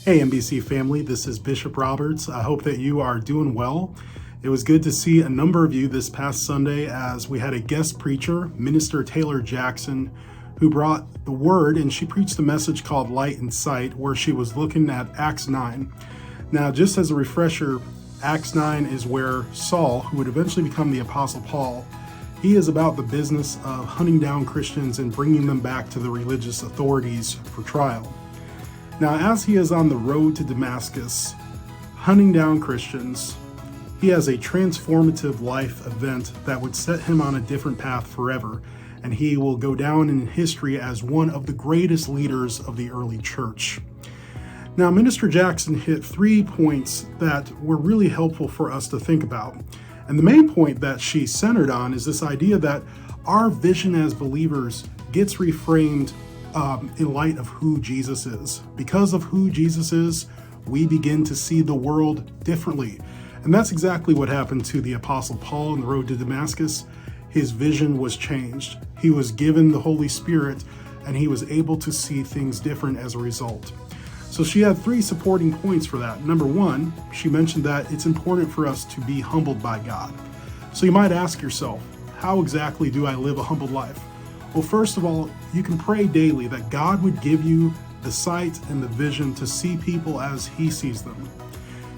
Hey MBC family, this is Bishop Roberts. I hope that you are doing well. It was good to see a number of you this past Sunday as we had a guest preacher, Minister Taylor Jackson, who brought the word, and she preached a message called Light and Sight, where she was looking at Acts 9. Now, just as a refresher, Acts 9 is where Saul, who would eventually become the Apostle Paul, he is about the business of hunting down Christians and bringing them back to the religious authorities for trial. Now, as he is on the road to Damascus, hunting down Christians, he has a transformative life event that would set him on a different path forever, and he will go down in history as one of the greatest leaders of the early church. Now, Minister Jackson hit 3 points that were really helpful for us to think about. And the main point that she centered on is this idea that our vision as believers gets reframed in light of who Jesus is. Because of who Jesus is, we begin to see the world differently. And that's exactly what happened to the Apostle Paul on the road to Damascus. His vision was changed. He was given the Holy Spirit, and he was able to see things different as a result. So she had 3 supporting points for that. Number 1, she mentioned that it's important for us to be humbled by God. So you might ask yourself, how exactly do I live a humbled life? Well, first of all, you can pray daily that God would give you the sight and the vision to see people as he sees them.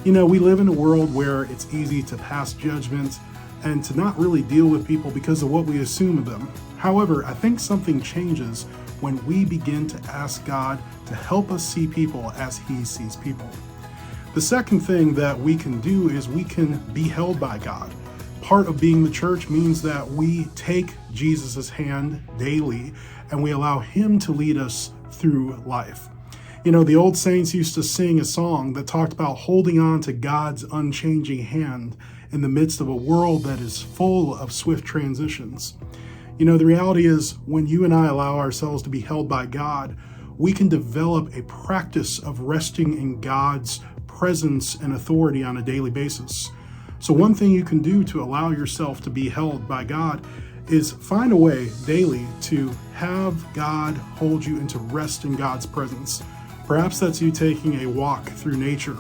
You know, we live in a world where it's easy to pass judgment and to not really deal with people because of what we assume of them. However, I think something changes when we begin to ask God to help us see people as he sees people. The second thing that we can do is we can be held by God. Part of being the church means that we take Jesus' hand daily and we allow him to lead us through life. You know, the old saints used to sing a song that talked about holding on to God's unchanging hand in the midst of a world that is full of swift transitions. You know, the reality is when you and I allow ourselves to be held by God, we can develop a practice of resting in God's presence and authority on a daily basis. So one thing you can do to allow yourself to be held by God is find a way daily to have God hold you and to rest in God's presence. Perhaps that's you taking a walk through nature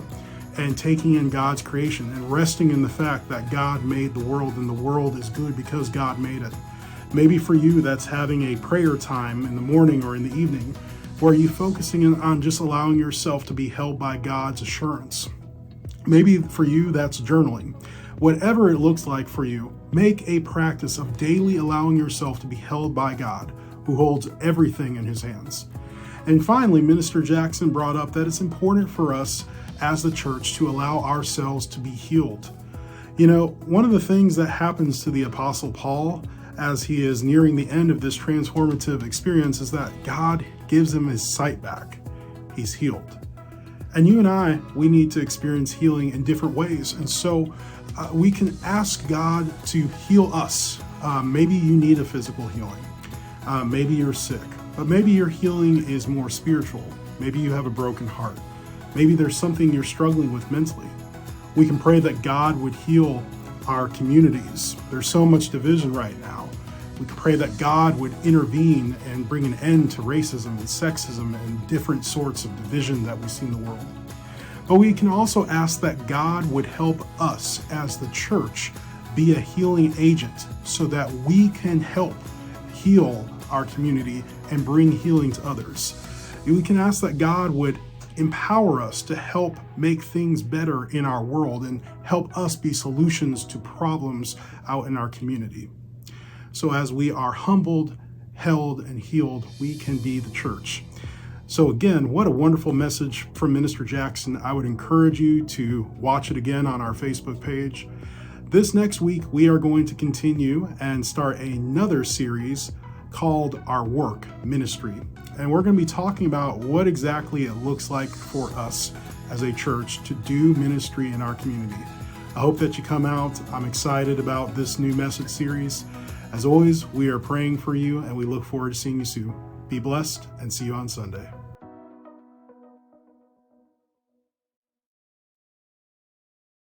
and taking in God's creation and resting in the fact that God made the world and the world is good because God made it. Maybe for you, that's having a prayer time in the morning or in the evening where you're focusing on just allowing yourself to be held by God's assurance. Maybe for you, that's journaling. Whatever it looks like for you, make a practice of daily allowing yourself to be held by God, who holds everything in his hands. And finally, Minister Jackson brought up that it's important for us as the church to allow ourselves to be healed. You know, one of the things that happens to the Apostle Paul as he is nearing the end of this transformative experience is that God gives him his sight back. He's healed. And you and I, we need to experience healing in different ways. And so we can ask God to heal us. Maybe you need a physical healing. Maybe you're sick, but maybe your healing is more spiritual. Maybe you have a broken heart. Maybe there's something you're struggling with mentally. We can pray that God would heal our communities. There's so much division right now. We can pray that God would intervene and bring an end to racism and sexism and different sorts of division that we see in the world. But we can also ask that God would help us as the church be a healing agent so that we can help heal our community and bring healing to others. We can ask that God would empower us to help make things better in our world and help us be solutions to problems out in our community. So as we are humbled, held, and healed, we can be the church. So again, what a wonderful message from Minister Jackson. I would encourage you to watch it again on our Facebook page. This next week, we are going to continue and start another series called Our Work Ministry. And we're going to be talking about what exactly it looks like for us as a church to do ministry in our community. I hope that you come out. I'm excited about this new message series. As always, we are praying for you and we look forward to seeing you soon. Be blessed and see you on Sunday.